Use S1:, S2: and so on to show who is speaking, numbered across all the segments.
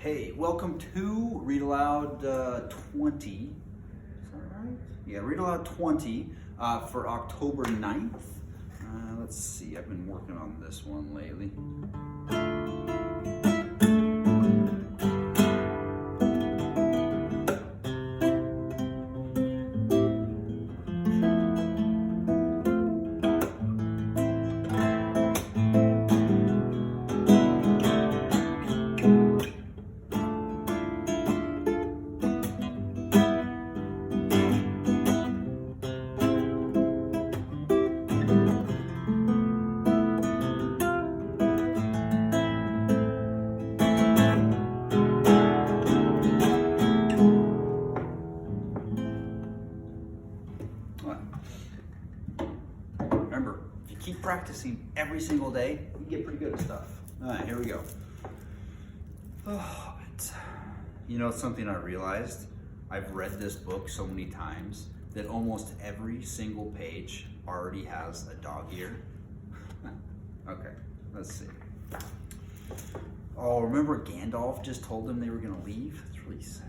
S1: Okay, welcome to Read Aloud 20. Is that right? Yeah, Read Aloud 20 for October 9th. Let's see, I've been working on this one lately. Remember, if you keep practicing every single day, you get pretty good at stuff. All right, here we go. Hobbit. You know something I realized? I've read this book so many times that almost every single page already has a dog ear. Okay, let's see. Oh, remember Gandalf just told them they were going to leave? It's really sad.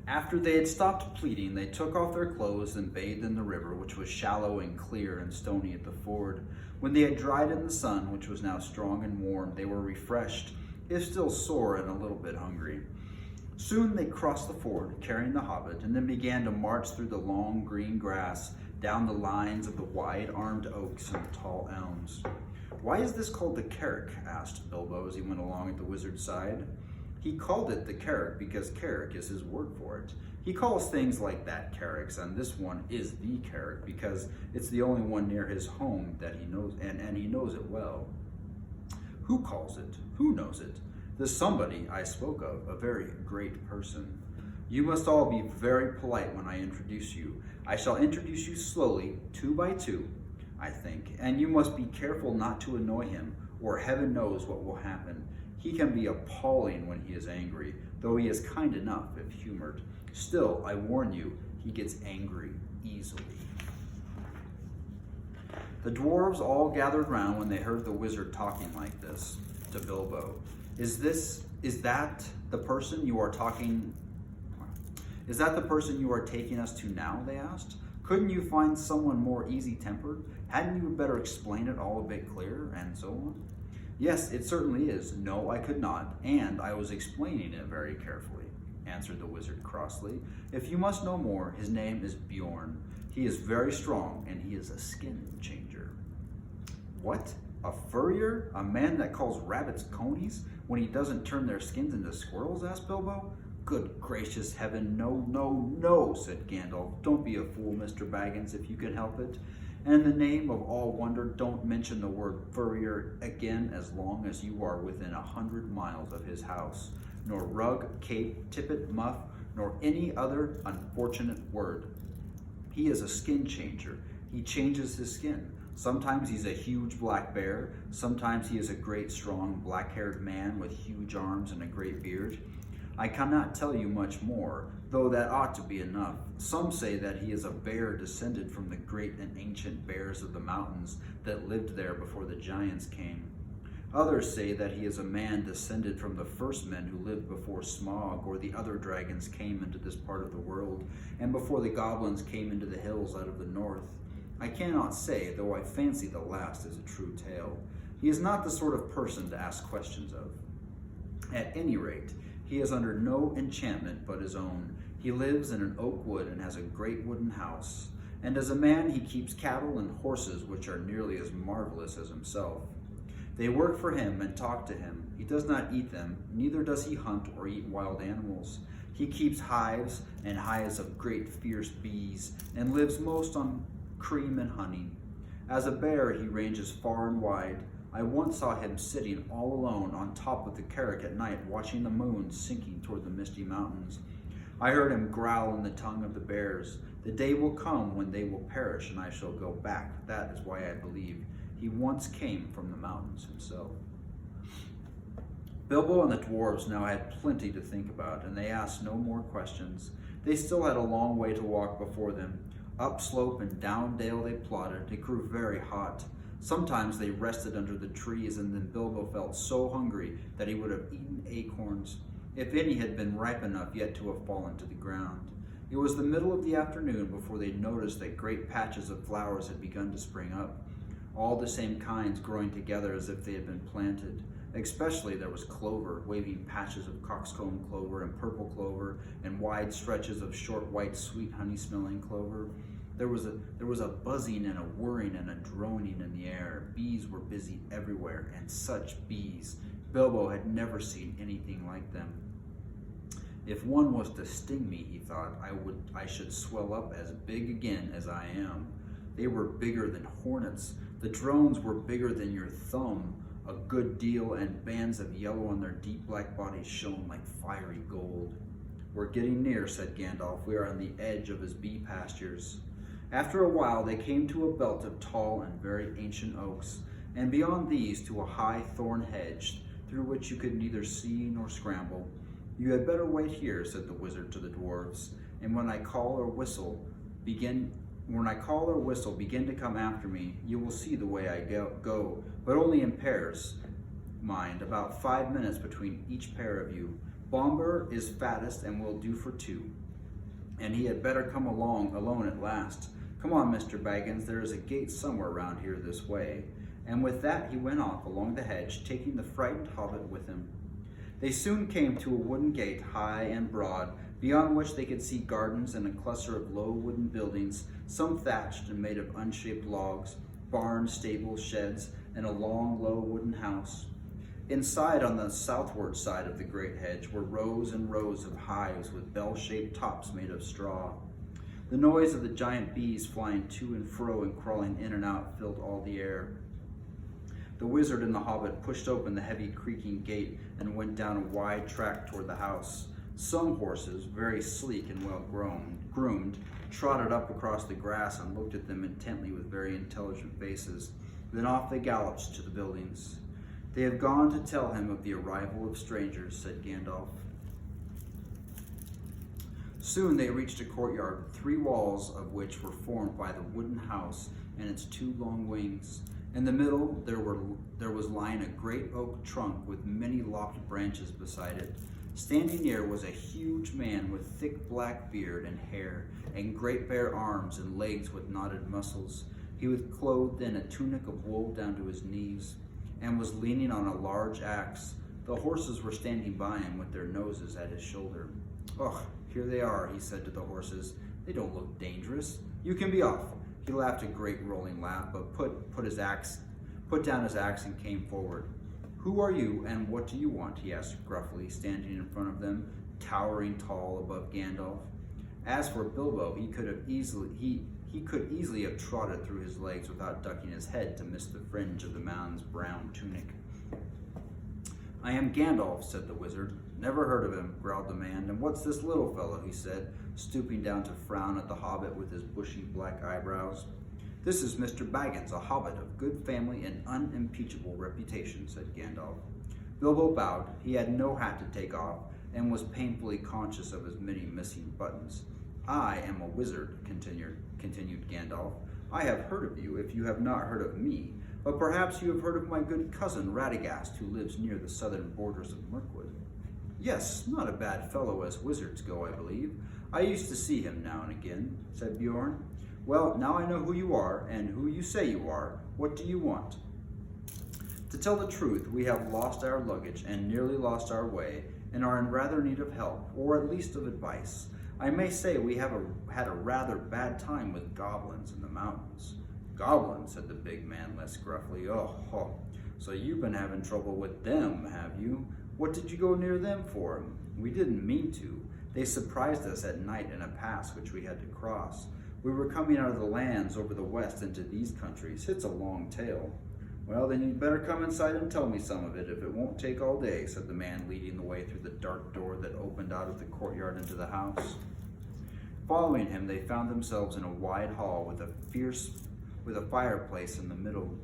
S1: After they had stopped pleading, they took off their clothes and bathed in the river, which was shallow and clear and stony at the ford. When they had dried in the sun, which was now strong and warm, they were refreshed, if still sore and a little bit hungry. Soon they crossed the ford, carrying the Hobbit, and then began to march through the long green grass, down the lines of the wide-armed oaks and tall elms. "Why is this called the Carrick?" asked Bilbo as he went along at the wizard's side. He called it the Carrick because Carrick is his word for it. He calls things like that Carricks, and this one is the Carrick because it's the only one near his home that he knows, and he knows it well. Who calls it? Who knows it? The somebody I spoke of, a very great person. You must all be very polite when I introduce you. I shall introduce you slowly, two by two, I think, and you must be careful not to annoy him, or heaven knows what will happen. He can be appalling when he is angry, though he is kind enough if humored. Still, I warn you, he gets angry easily. The dwarves all gathered round when they heard the wizard talking like this to Bilbo. Is that the person you are taking us to now?" they asked. "Couldn't you find someone more easy-tempered? Hadn't you better explain it all a bit clearer?" and so on. "Yes, it certainly is. No, I could not, and I was explaining it very carefully," answered the wizard crossly. "If you must know more, his name is Bjorn. He is very strong, and he is a skin changer." "What? A furrier? A man that calls rabbits conies when he doesn't turn their skins into squirrels?" asked Bilbo. "Good gracious heaven, no, no, no," said Gandalf. "Don't be a fool, Mr. Baggins, if you can help it. And in the name of all wonder, don't mention the word furrier again as long as you are within 100 miles of his house. Nor rug, cape, tippet, muff, nor any other unfortunate word. He is a skin changer. He changes his skin. Sometimes he's a huge black bear. Sometimes he is a great, strong, black-haired man with huge arms and a great beard. I cannot tell you much more, though that ought to be enough. Some say that he is a bear descended from the great and ancient bears of the mountains that lived there before the giants came. Others say that he is a man descended from the first men who lived before Smaug or the other dragons came into this part of the world, and before the goblins came into the hills out of the north. I cannot say, though I fancy the last is a true tale. He is not the sort of person to ask questions of. At any rate, he is under no enchantment but his own. He lives in an oak wood and has a great wooden house. And as a man, he keeps cattle and horses which are nearly as marvelous as himself. They work for him and talk to him. He does not eat them, neither does he hunt or eat wild animals. He keeps hives and hives of great fierce bees and lives most on cream and honey. As a bear, he ranges far and wide. I once saw him sitting all alone on top of the Carrick at night, watching the moon sinking toward the misty mountains. I heard him growl in the tongue of the bears. The day will come when they will perish, and I shall go back. That is why I believe he once came from the mountains himself. Bilbo and the dwarves now had plenty to think about, and they asked no more questions. They still had a long way to walk before them. Up slope and down dale they plodded. It grew very hot. Sometimes they rested under the trees, and then Bilbo felt so hungry that he would have eaten acorns, if any had been ripe enough yet to have fallen to the ground. It was the middle of the afternoon before they noticed that great patches of flowers had begun to spring up, all the same kinds growing together as if they had been planted. Especially there was clover, waving patches of coxcomb clover and purple clover, and wide stretches of short white sweet honey-smelling clover. There was a buzzing and a whirring and a droning in the air. Bees were busy everywhere, and such bees! Bilbo had never seen anything like them. If one was to sting me, he thought, I should swell up as big again as I am. They were bigger than hornets. The drones were bigger than your thumb, a good deal, and bands of yellow on their deep black bodies shone like fiery gold. We're getting near, said Gandalf. We are on the edge of his bee pastures. After a while, they came to a belt of tall and very ancient oaks, and beyond these to a high thorn hedge, through which you could neither see nor scramble. You had better wait here, said the wizard to the dwarves, and when I call or whistle, begin to come after me. You will see the way I go, but only in pairs. Mind, about 5 minutes between each pair of you. Bombur is fattest and will do for 2. And he had better come along alone at last. Come on, Mr. Baggins, there is a gate somewhere around here this way. And with that he went off along the hedge, taking the frightened hobbit with him. They soon came to a wooden gate, high and broad, beyond which they could see gardens and a cluster of low wooden buildings, some thatched and made of unshaped logs, barns, stables, sheds, and a long, low wooden house. Inside, on the southward side of the great hedge, were rows and rows of hives with bell-shaped tops made of straw. The noise of the giant bees flying to and fro and crawling in and out filled all the air. The wizard and the hobbit pushed open the heavy creaking gate and went down a wide track toward the house. Some horses, very sleek and well groomed, trotted up across the grass and looked at them intently with very intelligent faces. Then off they galloped to the buildings. They have gone to tell him of the arrival of strangers, said Gandalf. Soon they reached a courtyard, 3 walls of which were formed by the wooden house and its 2 long wings. In the middle there was lying a great oak trunk with many lopped branches beside it. Standing near was a huge man with thick black beard and hair, and great bare arms and legs with knotted muscles. He was clothed in a tunic of wool down to his knees, and was leaning on a large axe. The horses were standing by him with their noses at his shoulder. "Oh, here they are," he said to the horses. "They don't look dangerous. You can be off." He laughed a great rolling laugh, but put down his axe and came forward. "Who are you, and what do you want?" he asked gruffly, standing in front of them, towering tall above Gandalf. As for Bilbo, he could easily have trotted through his legs without ducking his head to miss the fringe of the man's brown tunic. "I am Gandalf," said the wizard. "Never heard of him," growled the man. "And what's this little fellow?" he said, stooping down to frown at the hobbit with his bushy black eyebrows. "This is Mr. Baggins, a hobbit of good family and unimpeachable reputation," said Gandalf. Bilbo bowed. He had no hat to take off, and was painfully conscious of his many missing buttons. "I am a wizard," continued Gandalf. "I have heard of you, if you have not heard of me, but perhaps you have heard of my good cousin Radagast, who lives near the southern borders of Mirkwood." "Yes, not a bad fellow as wizards go, I believe. I used to see him now and again," said Bjorn. "Well, now I know who you are, and who you say you are. What do you want?" "To tell the truth, we have lost our luggage and nearly lost our way, and are in rather need of help, or at least of advice. I may say we have had a rather bad time with goblins in the mountains." "Goblins," said the big man less gruffly. Oh, so you've been having trouble with them, have you? What did you go near them for?" "We didn't mean to. They surprised us at night in a pass which we had to cross. We were coming out of the lands over the west into these countries. It's a long tale." "Well, then you'd better come inside and tell me some of it, if it won't take all day," said the man, leading the way through the dark door that opened out of the courtyard into the house. Following him, they found themselves in a wide hall with a fireplace in the middle.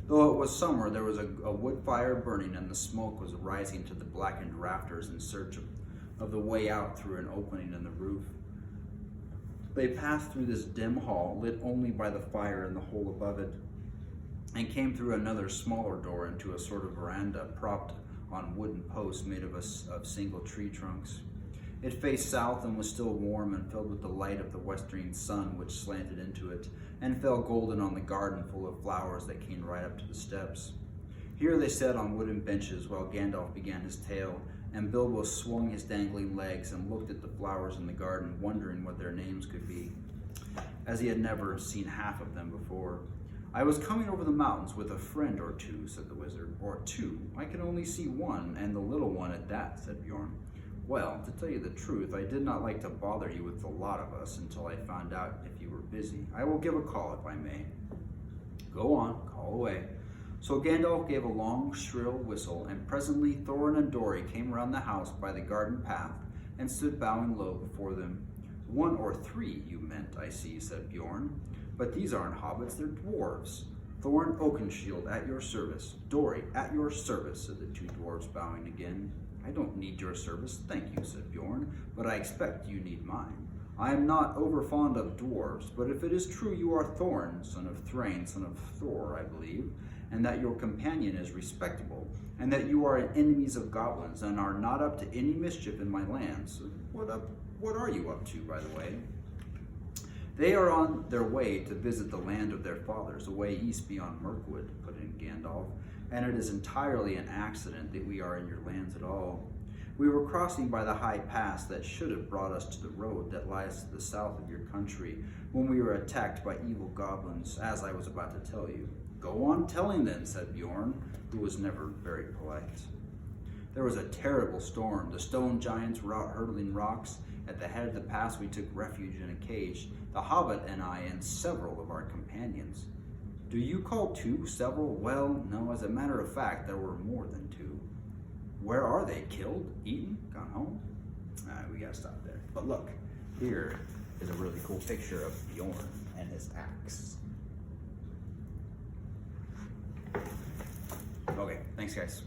S1: Though it was summer, there was a wood fire burning, and the smoke was rising to the blackened rafters in search of the way out through an opening in the roof. They passed through this dim hall, lit only by the fire in the hole above it. and came through another smaller door into a sort of veranda propped on wooden posts made of single tree trunks. It faced south and was still warm and filled with the light of the westering sun, which slanted into it and fell golden on the garden full of flowers that came right up to the steps. Here they sat on wooden benches while Gandalf began his tale, and Bilbo swung his dangling legs and looked at the flowers in the garden, wondering what their names could be, as he had never seen half of them before. "I was coming over the mountains with a friend or two," said the wizard. "Or two. I can only see one, and the little one at that," said Bjorn. "Well, to tell you the truth, I did not like to bother you with the lot of us until I found out if you were busy. I will give a call if I may." "Go on, call away." So Gandalf gave a long, shrill whistle, and presently Thorin and Dori came around the house by the garden path and stood bowing low before them. "1 or 3, you meant, I see," said Bjorn. "But these aren't hobbits, they're dwarves. Thorin Oakenshield, at your service." "Dori, at your service," said the two dwarves, bowing again. "I don't need your service, thank you," said Bjorn, "but I expect you need mine. I am not over fond of dwarves, but if it is true you are Thorin, son of Thrain, son of Thor, I believe, and that your companion is respectable, and that you are enemies of goblins and are not up to any mischief in my lands." What are you up to, by the way?" "They are on their way to visit the land of their fathers, away east beyond Mirkwood," put in Gandalf, "and it is entirely an accident that we are in your lands at all. We were crossing by the high pass that should have brought us to the road that lies to the south of your country when we were attacked by evil goblins, as I was about to tell you." "Go on telling then," said Bjorn, who was never very polite. "There was a terrible storm. The stone giants were out hurtling rocks. At the head of the pass we took refuge in a cage, the Hobbit and I and several of our companions." "Do you call 2 several?" "Well, no, as a matter of fact, there were more than 2. "Where are they? Killed? Eaten? Gone home?" We gotta stop there. But look, here is a really cool picture of Bjorn and his axe. Okay, thanks guys.